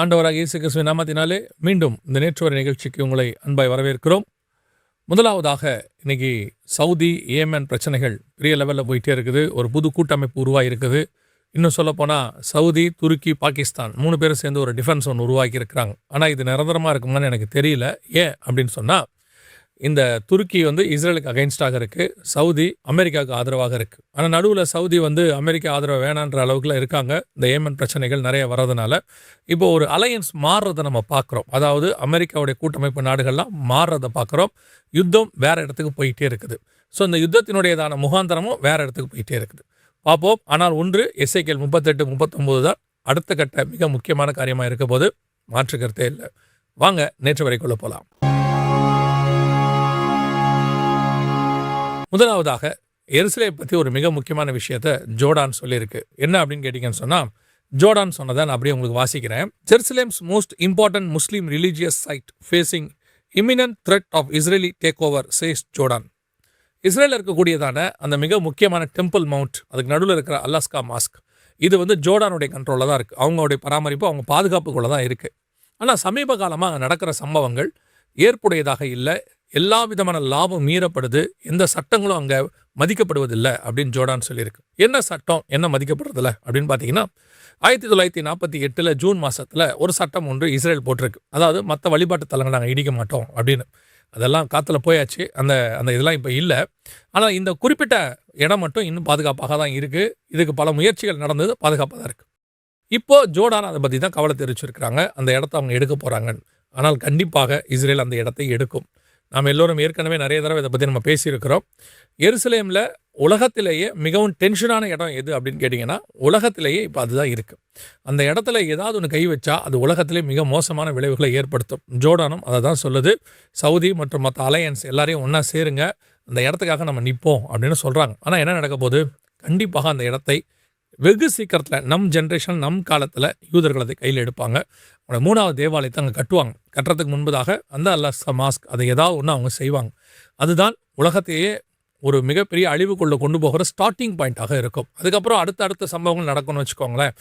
ஆண்டவராக இயேசு கிறிஸ்துவின் நாமத்தினாலே மீண்டும் இந்த நேற்று வரை நிகழ்ச்சிக்கு உங்களை அன்பாய் வரவேற்கிறோம். முதலாவதாக இன்னைக்கு சவுதி ஏமன் பிரச்சனைகள் பெரிய லெவலில் போயிட்டே இருக்குது. ஒரு புது கூட்டமைப்பு உருவாகி இருக்குது. இன்னும் சொல்லப்போனால் சவுதி, துருக்கி, பாகிஸ்தான் 3 பேரும் சேர்ந்து ஒரு டிஃபென்ஸ் ஒன்று உருவாக்கி இருக்கிறாங்க. ஆனால் இது நிரந்தரமாக இருக்குமான்னு எனக்கு தெரியல. ஏன் அப்படின்னு சொன்னால், இந்த துருக்கி இஸ்ரேலுக்கு அகைன்ஸ்டாக இருக்குது, சவுதி அமெரிக்காவுக்கு ஆதரவாக இருக்குது. ஆனால் நடுவில் சவுதி அமெரிக்கா ஆதரவு வேணான்ற அளவுக்குலாம் இருக்காங்க. இந்த ஏமன் பிரச்சனைகள் நிறைய வர்றதுனால இப்போ ஒரு அலையன்ஸ் மாறுறதை நம்ம பார்க்குறோம். அதாவது அமெரிக்காவுடைய கூட்டமைப்பு நாடுகள்லாம் மாறுறதை பார்க்குறோம். யுத்தம் வேறு இடத்துக்கு போயிட்டே இருக்குது. ஸோ இந்த யுத்தத்தினுடையதான முகாந்திரமும் வேறு இடத்துக்கு போயிட்டே இருக்குது. பார்ப்போம். ஆனால் ஒன்று, எசேக்கியேல் 38-39 தான் அடுத்த கட்ட மிக முக்கியமான காரியமாக இருக்க போது மாற்றுக்கருத்தே இல்லை. வாங்க நேற்று வரைக்குள்ள போகலாம். முதலாவதாக எருசலேம் பற்றி ஒரு மிக முக்கியமான விஷயத்தை ஜோர்டான் சொல்லியிருக்கு. என்ன அப்படின்னு கேட்டிங்கன்னு சொன்னால், ஜோர்டான் சொன்னதை நான் அப்படியே உங்களுக்கு வாசிக்கிறேன். Jerusalem's most important Muslim religious site facing imminent threat of Israeli take over says Jordan. இஸ்ரேலில் இருக்கக்கூடியதான அந்த மிக முக்கியமான டெம்பிள் மவுண்ட், அதுக்கு நடுவில் இருக்கிற அலாஸ்கா மாஸ்க், இது ஜோர்டானுடைய கண்ட்ரோலில் தான் இருக்குது. அவங்களுடைய பராமரிப்பு, அவங்க பாதுகாப்புக்குள்ளே தான் இருக்குது. ஆனால் சமீப காலமாக நடக்கிற சம்பவங்கள் ஏற்புடையதாக இல்லை. எல்லா விதமான லாபம் மீறப்படுது. எந்த சட்டங்களும் அங்கே மதிக்கப்படுவதில்லை அப்படின்னு ஜோர்டான் சொல்லியிருக்கு. என்ன சட்டம், என்ன மதிக்கப்படுறதில்ல அப்படின்னு பார்த்தீங்கன்னா, 1948 ஜூன் மாதத்தில் ஒரு சட்டம் ஒன்று இஸ்ரேல் போட்டிருக்கு. அதாவது மற்ற வழிபாட்டு தலங்களை நாங்கள் இடிக்க மாட்டோம் அப்படின்னு. அதெல்லாம் காற்றுல போயாச்சு. அந்த அந்த இதெல்லாம் இப்போ இல்லை. ஆனால் இந்த குறிப்பிட்ட இடம் மட்டும் இன்னும் பாதுகாப்பாக தான் இருக்குது. இதுக்கு பல முயற்சிகள் நடந்தது, பாதுகாப்பாக தான் இருக்குது. இப்போது ஜோர்டான் அதை பற்றி தான் கவலை தெரிவிச்சிருக்கிறாங்க. அந்த இடத்த அவங்க எடுக்க போகிறாங்கன்னு. ஆனால் கண்டிப்பாக இஸ்ரேல் அந்த இடத்தை எடுக்கும். நாம் எல்லோரும் ஏற்கனவே நிறைய தடவை இதை பற்றி நம்ம பேசியிருக்கிறோம். எருசலேமில் உலகத்திலேயே மிகவும் டென்ஷனான இடம் எது அப்படின்னு கேட்டிங்கன்னா, உலகத்திலேயே இப்போ அதுதான் இருக்குது. அந்த இடத்துல ஏதாவது ஒன்று கை வச்சா அது உலகத்திலே மிக மோசமான விளைவுகளை ஏற்படுத்தும். ஜோர்டானும் அதை தான் சொல்லுது. சவுதி மற்றும் மற்ற அலையன்ஸ் எல்லாரையும் ஒன்றா சேருங்க, அந்த இடத்துக்காக நம்ம நிற்போம் அப்படின்னு சொல்கிறாங்க. ஆனால் என்ன நடக்க போகுது? கண்டிப்பாக அந்த இடத்தை வெகு சீக்கிரத்தில், நம் ஜென்ரேஷன், நம் காலத்தில் யூதர்கள் அதை கையில் எடுப்பாங்க. அவங்களோட 3வது தேவாலயத்தை அங்கே கட்டுவாங்க. கட்டுறதுக்கு முன்பதாக அந்த அல்லாஸ்கா மாஸ்க், அதை ஏதாவது ஒன்று அவங்க செய்வாங்க. அதுதான் உலகத்தையே ஒரு மிகப்பெரிய அழிவுக்குள்ளே கொண்டு போகிற ஸ்டார்டிங் பாயிண்ட்டாக இருக்கும். அதுக்கப்புறம் அடுத்த சம்பவங்கள் நடக்கும்னு வச்சுக்கோங்களேன்.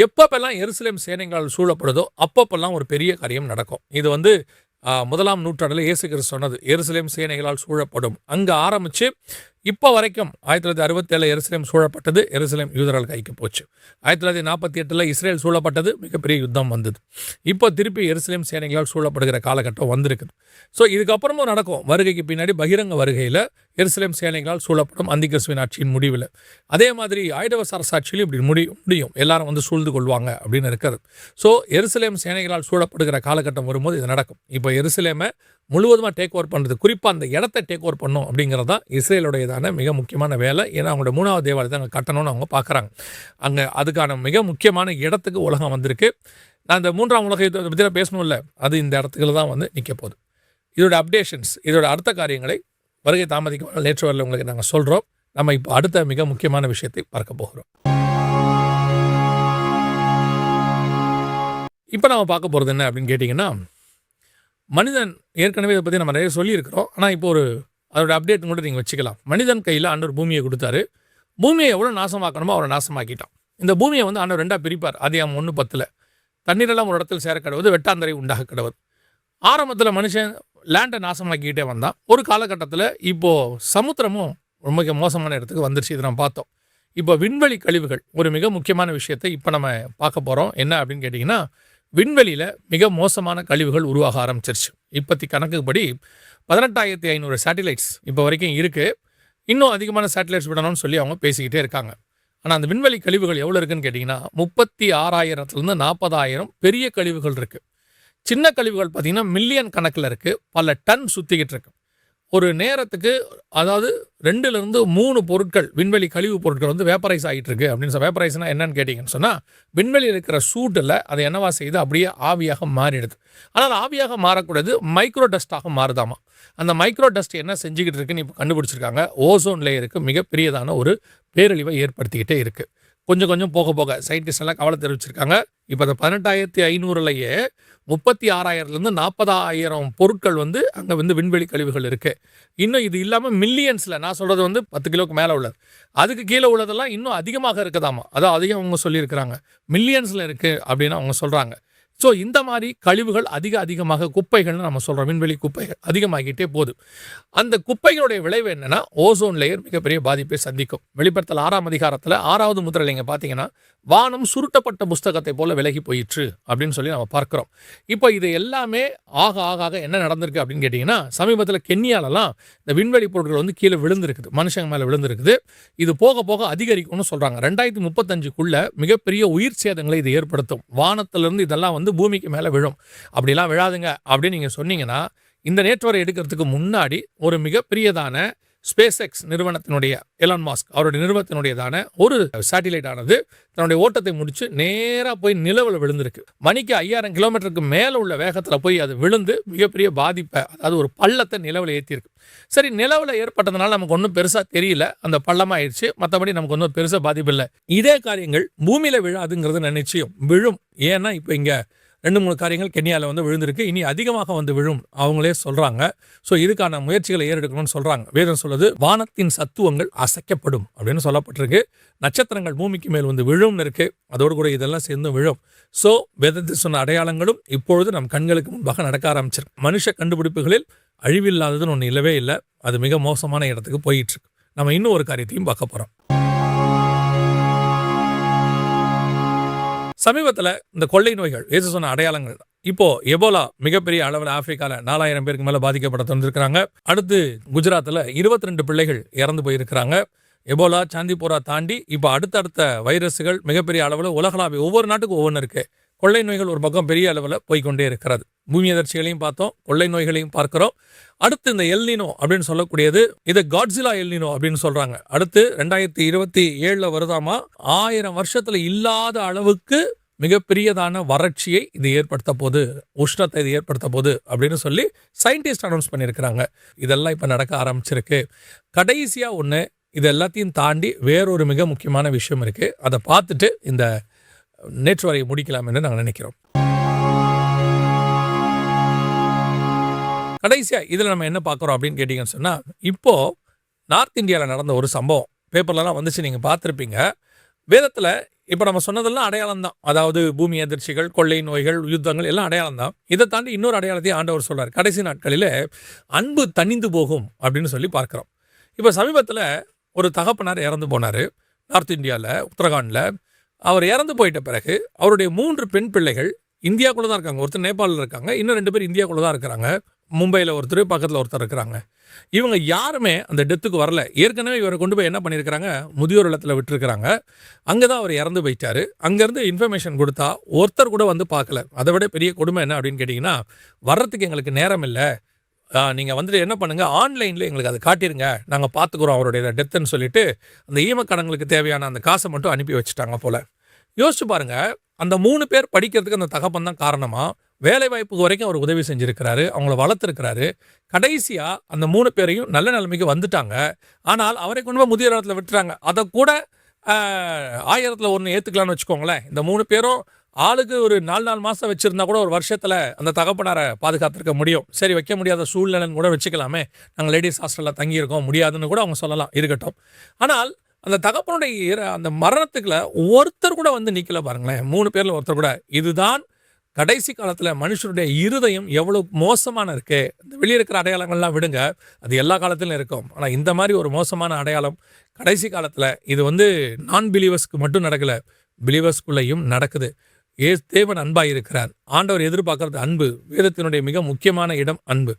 எப்பப்பெல்லாம் எருசலேம் சேனைகளால் சூழப்படுதோ அப்பப்பெல்லாம் ஒரு பெரிய காரியம் நடக்கும். இது 1ஆம் நூற்றாண்டில் இயேசு கிறிஸ்து சொன்னது, எருசலேம் சேனைகளால் சூழப்படும். அங்கே ஆரம்பித்து இப்போ வரைக்கும் 1967 எருசலேம் சூழப்பட்டது, எருசலேம் யூதரால் கைக்கு போச்சு. 1948 இஸ்ரேல் சூழப்பட்டது, மிகப்பெரிய யுத்தம் வந்தது. இப்போ திருப்பி எருசலேம் சேனைகளால் சூழப்படுகிற காலகட்டம் வந்திருக்குது. ஸோ இதுக்கப்புறமும் நடக்கும். வருகைக்கு பின்னாடி பகிரங்க வருகையில் எருசலேம் சேனைகளால் சூழப்படும், அந்தி கிறிஸ்துவின் ஆட்சியின் முடிவில். அதே மாதிரி ஆயுதவ அரசாட்சியிலும் இப்படி முடியும். எல்லாரும் சூழ்ந்து கொள்வாங்க அப்படின்னு இருக்கிறது. ஸோ எருசலேம் சேனைகளால் சூழப்படுகிற காலகட்டம் வரும்போது இது நடக்கும். இப்போ எருசலேமை முழுவதுமாக டேக் ஓவர் பண்ணுறது, குறிப்பாக அந்த இடத்த டேக் ஓவர் பண்ணும் அப்படிங்கிறது தான் இஸ்ரேலுடையதான மிக முக்கியமான வேலை. ஏன்னா அவங்களோட 3வது தேவாலயத்தை அங்கே கட்டணும்னு அவங்க பார்க்குறாங்க. அங்கே அதுக்கான மிக முக்கியமான இடத்துக்கு உலகம் வந்திருக்கு. நான் இந்த 3ஆம் உலக யுத்தத்தை பற்றி பேசணும்ல, அது இந்த இடத்துக்குள்ள தான் நிற்க போகுது. இதோட அப்டேஷன்ஸ், இதோட அடுத்த காரியங்களை வருகை தாமதிக்க நேற்று வரல உங்களுக்கு நாங்கள் சொல்கிறோம். நம்ம இப்போ அடுத்த மிக முக்கியமான விஷயத்தை பார்க்க போகிறோம். இப்போ நம்ம பார்க்க போகிறது என்ன அப்படின்னு கேட்டிங்கன்னா, மனிதன், ஏற்கனவே இதை பற்றி நம்ம நிறைய சொல்லியிருக்கிறோம். ஆனால் இப்போ அதோட அப்டேட் கூட நீங்கள் வச்சுக்கலாம். மனிதன் கையில் ஆண்டவர் பூமியை கொடுத்தாரு. பூமியை எவ்வளோ நாசமாக்கணுமோ அவரை நாசமாக்கிட்டான். இந்த பூமியை ஆண்டவர் 2ஆக பிரிப்பார். ஆதியாகமம் 1:10 தண்ணீரெல்லாம் ஒரு இடத்தில் சேர கடவுது, வெட்டாந்தரை உண்டாக கடவுது. ஆரம்பத்தில் மனுஷன் லேண்டை நாசமாக்கிக்கிட்டே வந்தான். ஒரு காலகட்டத்தில் இப்போது சமுத்திரமும் ரொம்ப மோசமான இடத்துக்கு வந்துருச்சு. இதை நம்ம பார்த்தோம். இப்போ விண்வெளி கழிவுகள் ஒரு மிக முக்கியமான விஷயத்தை இப்போ நம்ம பார்க்க போகிறோம். என்ன அப்படின்னு கேட்டிங்கன்னா, விண்வெளியில் மிக மோசமான கழிவுகள் உருவாக ஆரம்பிச்சிருச்சு. இப்போத்தி கணக்குப்படி 18,500 சேட்டிலைட்ஸ் இப்போ வரைக்கும் இருக்குது. இன்னும் அதிகமான சேட்டிலைட்ஸ் விடணும்னு சொல்லி அவங்க பேசிக்கிட்டே இருக்காங்க. ஆனால் அந்த விண்வெளி கழிவுகள் எவ்வளோ இருக்குன்னு கேட்டிங்கன்னா, 36,000 40,000 பெரிய கழிவுகள் இருக்குது. சின்ன கழிவுகள் பார்த்திங்கன்னா மில்லியன் கணக்கில் இருக்குது. பல டன் சுற்றிக்கிட்டு இருக்கு. ஒரு நேரத்துக்கு அதாவது 2லிருந்து 3 பொருட்கள், விண்வெளி கழிவு பொருட்கள் வேப்பரைஸ் ஆகிட்டு இருக்கு அப்படின்னு வேப்பரைஸ்னால் என்னன்னு கேட்டிங்கன்னு சொன்னால், விண்வெளியில் இருக்கிற சூட்டில் அதை என்னவா செய்து அப்படியே ஆவியாக மாறிடுது. ஆனால் ஆவியாக மாறக்கூடாது, மைக்ரோ டஸ்ட்டாக மாறுதாமா. அந்த மைக்ரோ டஸ்ட் என்ன செஞ்சுக்கிட்டு இருக்குன்னு இப்போ கண்டுபிடிச்சிருக்காங்க. ஓசோன் லேயருக்கு மிகப்பெரியதான ஒரு பேரழிவை ஏற்படுத்திக்கிட்டே இருக்குது. கொஞ்சம் கொஞ்சம் போக சயின்டிஸ்ட் எல்லாம் கவலை தெரிவிச்சிருக்காங்க. இப்போ அந்த 18,500லேயே 36,000லேருந்து 40,000 பொருட்கள் அங்கே விண்வெளி கழிவுகள் இருக்குது. இன்னும் இது இல்லாமல் மில்லியன்ஸில், நான் சொல்கிறது 10 கிலோக்கு மேலே உள்ளது, அதுக்கு கீழே உள்ளதெல்லாம் இன்னும் அதிகமாக இருக்குதாமா. அதான் அதிகம் அவங்க சொல்லியிருக்கிறாங்க. மில்லியன்ஸில் இருக்குது அப்படின்னு அவங்க சொல்கிறாங்க. ஸோ இந்த மாதிரி கழிவுகள் அதிகமாக குப்பைகள்னு நம்ம சொல்கிறோம், விண்வெளி குப்பைகள் அதிகமாகிட்டே போகுது. அந்த குப்பைகளுடைய விளைவு என்னன்னா ஓசோன் லேயர் மிகப்பெரிய பாதிப்பை சந்திக்கும். வெளிப்படுத்தல் 6ஆம் அதிகாரத்தில் 6வது முத்திரையில் நீங்கள் பார்த்தீங்கன்னா வானம் சுருட்டப்பட்ட புஸ்தகத்தை போல விலகி போயிற்று அப்படின்னு சொல்லி நம்ம பார்க்குறோம். இப்போ இது எல்லாமே ஆக என்ன நடந்திருக்கு அப்படின்னு கேட்டிங்கன்னா, சமீபத்தில் கென்யாலலாம் இந்த விண்வெளி பொருட்கள் வந்து கீழே விழுந்திருக்குது, மனுஷங்க மேலே விழுந்திருக்குது. இது போக அதிகரிக்கும்னு சொல்கிறாங்க. 2035க்குள்ள மிகப்பெரிய உயிர் சேதங்களை இது ஏற்படுத்தும். வானத்திலிருந்து இதெல்லாம் வந்து பூமிக்கு மேலே விழும். அப்படிலாம் விழாதுங்க அப்படின்னு நீங்கள் சொன்னீங்கன்னா, இந்த நேற்று எடுக்கிறதுக்கு முன்னாடி ஒரு மிகப்பெரியதான ஸ்பேஸ் எக்ஸ் நிறுவனத்தினுடைய எலான் மாஸ்க் அவருடைய நிறுவனத்தினுடையதான ஒரு சேட்டிலைட் ஆனது தன்னுடைய ஓட்டத்தை முடிச்சு நேராக போய் நிலவில் விழுந்திருக்கு. மணிக்கு 5000 கிலோமீட்டருக்கு மேலே உள்ள வேகத்தில் போய் அது விழுந்து மிகப்பெரிய பாதிப்பை, அதாவது ஒரு பள்ளத்தை நிலவில் ஏற்றிருக்கு. சரி, நிலவில் ஏற்பட்டதுனால நமக்கு ஒன்றும் பெருசாக தெரியல, அந்த பள்ளமாயிடுச்சு, மற்றபடி நமக்கு ஒன்றும் பெருசாக பாதிப்பு இல்லை. இதே காரியங்கள் பூமியில் விழாதுங்கிறது நிச்சயம் விழும். ஏன்னா இப்போ இங்கே 2-3 காரியங்கள் கென்யாவில் வந்து விழுந்திருக்கு, இனி அதிகமாக வந்து விழும் அவங்களே சொல்கிறாங்க. ஸோ இதுக்கான முயற்சிகளை ஏறெடுக்கணும்னு சொல்கிறாங்க. வேதம் சொல்லுது வானத்தின் சத்துவங்கள் அசைக்கப்படும் அப்படின்னு சொல்லப்பட்டிருக்கு. நட்சத்திரங்கள் பூமிக்கு மேல் வந்து விழும்னு இருக்கு, அதோடு கூட இதெல்லாம் சேர்ந்து விழும். ஸோ வேதத்தில் சொன்ன அடையாளங்களும் இப்பொழுது நம் கண்களுக்கு முன்பாக நடக்க ஆரம்பிச்சிருக்கு. மனுஷ கண்டுபிடிப்புகளில் அழிவில்லாததுன்னு ஒன்று இல்லவே இல்லை, அது மிக மோசமான இடத்துக்கு போயிட்டுருக்கு. நம்ம இன்னும் ஒரு காரியத்தையும் பார்க்க போகிறோம். சமீபத்தில் இந்த கொள்ளை நோய்கள் இயேசு சொன்ன அடையாளங்கள். இப்போ எபோலா மிகப்பெரிய அளவில் ஆப்பிரிக்காவில் 4000 பேருக்கு மேலே பாதிக்கப்பட தந்திருக்கிறாங்க. அடுத்து குஜராத்தில் 22 பிள்ளைகள் இறந்து போயிருக்கிறாங்க. எபோலா சாந்திபோரா தாண்டி இப்போ அடுத்தடுத்த வைரஸுகள் மிகப்பெரிய அளவில் உலகளாவிய ஒவ்வொரு நாட்டுக்கும் ஒவ்வொன்று இருக்கு. கொள்ளை நோய்கள் ஒரு பக்கம் பெரிய அளவில் போய்கொண்டே இருக்கிறது. பூமி அதிர்ச்சிகளையும் பார்த்தோம், கொள்ளை நோய்களையும் பார்க்கிறோம். அடுத்து இந்த எல்னினோ அப்படின்னு சொல்லக்கூடியது, இது காட்ஸிலா எல்னினோ அப்படின்னு சொல்றாங்க. அடுத்து 2027 வருதாமா, 1000 வருஷத்துல இல்லாத அளவுக்கு மிகப்பெரியதான வறட்சியை இது ஏற்படுத்த போது, உஷ்ணத்தை இது ஏற்படுத்த போது அப்படின்னு சொல்லி சயின்டிஸ்ட் அனௌன்ஸ் பண்ணியிருக்கிறாங்க. இதெல்லாம் இப்போ நடக்க ஆரம்பிச்சிருக்கு. கடைசியா ஒன்று, இது எல்லாத்தையும் தாண்டி வேறொரு மிக முக்கியமான விஷயம் இருக்கு. அதை பார்த்துட்டு இந்த நேற்று வரை முடிக்கலாம் என்று நாங்கள் நினைக்கிறோம். கடைசியா இதில் நம்ம என்ன பார்க்குறோம் அப்படின்னு கேட்டிங்கன்னு சொன்னால், இப்போ நார்த் இந்தியாவில் நடந்த ஒரு சம்பவம் பேப்பர்லலாம் வந்துச்சு, நீங்கள் பார்த்துருப்பீங்க. வேதத்தில் இப்போ நம்ம சொன்னதெல்லாம் அடையாளம் தான், அதாவது பூமி அதிர்ச்சிகள், கொள்ளை நோய்கள், யுத்தங்கள் எல்லாம் அடையாளம் தான். இதை தாண்டி இன்னொரு அடையாளத்தையும் ஆண்டவர் சொல்றார். கடைசி நாட்களில் அன்பு தணிந்து போகும் அப்படின்னு சொல்லி பார்க்குறோம். இப்போ சமீபத்தில் ஒரு தகப்பனார் இறந்து போனார் நார்த் இந்தியாவில், உத்தரகாண்டில். அவர் இறந்து போயிட்ட பிறகு அவருடைய 3 பெண் பிள்ளைகள் இந்தியாவுக்குள்ளே தான் இருக்காங்க. ஒருத்தர் நேபாளில் இருக்காங்க, இன்னும் 2 பேர் இந்தியாவுக்குள்ளே தான் இருக்கிறாங்க. மும்பையில் ஒருத்தர், பக்கத்தில் ஒருத்தர் இருக்கிறாங்க. இவங்க யாருமே அந்த டெத்துக்கு வரல. ஏற்கனவே இவரை கொண்டு போய் என்ன பண்ணியிருக்கிறாங்க, முதியோர் இல்லத்தில் விட்டுருக்கிறாங்க. அங்கே தான் அவர் இறந்து போயிட்டார். அங்கேருந்து இன்ஃபர்மேஷன் கொடுத்தா ஒருத்தர் கூட வந்து பார்க்கல. அதை விட பெரிய கொடுமை என்ன அப்படின்னு கேட்டிங்கன்னா, வர்றதுக்கு எங்களுக்கு நேரம் இல்லை, நீங்கள் வந்துட்டு என்ன பண்ணுங்கள், ஆன்லைனில் எங்களுக்கு அதை காட்டிடுங்க, நாங்கள் பார்த்துக்குறோம் அவருடைய டெத்துன்னு சொல்லிட்டு அந்த ஈமக்கடங்களுக்கு தேவையான அந்த காசை மட்டும் அனுப்பி வச்சுட்டாங்க போல். யோசிச்சு பாருங்கள், அந்த 3 பேர் படிக்கிறதுக்கு அந்த தகப்பன் தான் காரணமாக, வேலை வாய்ப்புக்கு வரைக்கும் அவர் உதவி செஞ்சுருக்கிறாரு, அவங்கள வளர்த்துருக்கிறாரு. கடைசியாக அந்த 3 பேரையும் நல்ல நிலைமைக்கு வந்துட்டாங்க. ஆனால் அவரை கொண்டு போய் முதியோர் இல்லத்தில் விட்டுறாங்க. அதை கூட 1000ல் 1 ஏற்றுக்கலான்னு வச்சுக்கோங்களேன். இந்த 3 பேரும் ஆளுக்கு ஒரு 4 மாதம் வச்சுருந்தா கூட ஒரு வருஷத்தில் அந்த தகப்பனாரை பாதுகாத்திருக்க முடியும். சரி, வைக்க முடியாத சூழ்நிலைன்னு கூட வச்சுக்கலாமே, நாங்கள் லேடிஸ் ஹாஸ்டலில் தங்கியிருக்கோம், முடியாதுன்னு கூட அவங்க சொல்லலாம், இருக்கட்டும். ஆனால் அந்த தகப்பனுடைய அந்த மரணத்துக்குள்ள ஒருத்தர் கூட வந்து நிற்கல பாருங்களேன், 3 பேரில் ஒருத்தர் கூட. இதுதான் கடைசி காலத்தில் மனுஷனுடைய இருதயம் எவ்வளோ மோசமான இருக்கு. இந்த வெளியே இருக்கிற அடையாளங்கள்லாம் விடுங்க, அது எல்லா காலத்திலும் இருக்கும். ஆனால் இந்த மாதிரி ஒரு மோசமான அடையாளம் கடைசி காலத்தில் இது வந்து நான் பிலீவர்ஸ்க்கு மட்டும் நடக்கலை, பிலீவர்ஸ்குள்ளேயும் நடக்குது. தேவன் அன்பாக இருக்கிறார். ஆண்டவர் எதிர்பார்க்கறது அன்பு. வேதத்தினுடைய மிக முக்கியமான இடம் அன்பு.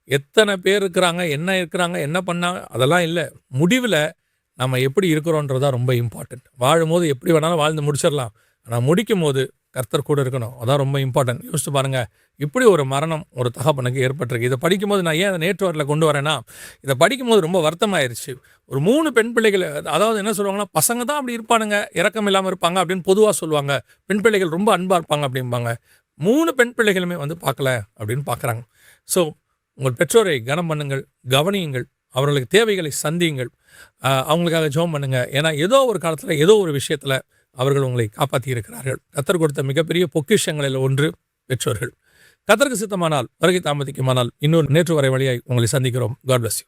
எத்தனை பேர் இருக்கிறாங்க, என்ன பண்ணாங்க, அதெல்லாம் இல்லை. முடிவில் நம்ம எப்படி இருக்கிறோன்றதான் ரொம்ப இம்பார்ட்டன்ட். வாழும்போது எப்படி வேணாலும் வாழ்ந்து முடிச்சிடலாம், ஆனால் முடிக்கும் போது கர்த்தர் கூட இருக்கணும், அதான் ரொம்ப இம்பார்ட்டன்ட். யோசிச்சு பாருங்கள், இப்படி ஒரு மரணம் ஒரு தகப்பனுக்கு ஏற்பட்டிருக்கு. இதை படிக்கும்போது நான் ஏன் அதை நேற்று வரல கொண்டு வரேன்னா, இதை படிக்கும்போது ரொம்ப வருத்தமாயிருச்சு. ஒரு 3 பெண் பிள்ளைகள், அதாவது என்ன சொல்லுவாங்கன்னா, பசங்க தான் அப்படி இருப்பானுங்க, இரக்கம் இல்லாமல் இருப்பாங்க அப்படின்னு பொதுவாக சொல்லுவாங்க. பெண் பிள்ளைகள் ரொம்ப அன்பாக இருப்பாங்க அப்படிம்பாங்க. 3 பெண் பிள்ளைகளுமே வந்து பார்க்கல அப்படின்னு பார்க்குறாங்க. ஸோ உங்கள் பெற்றோரை கனம் பண்ணுங்கள், கவனியுங்கள், அவர்களுக்கு தேவைகளை சந்தியுங்கள், அவங்களுக்காக ஜெபம் பண்ணுங்க. ஏன்னா ஏதோ ஒரு காலத்தில் ஏதோ ஒரு விஷயத்தில் அவர்கள் உங்களை காப்பாற்றி இருக்கிறார்கள். கர்த்தர் கொடுத்த மிகப்பெரிய பொக்கிஷங்களில் ஒன்று பெற்றோர்கள். கர்த்தருக்கு சித்தமானால், வருகை தாமதிக்குமானால் இன்னொரு நேற்று வரை வழியாய் உங்களை சந்திக்கிறோம். God bless you.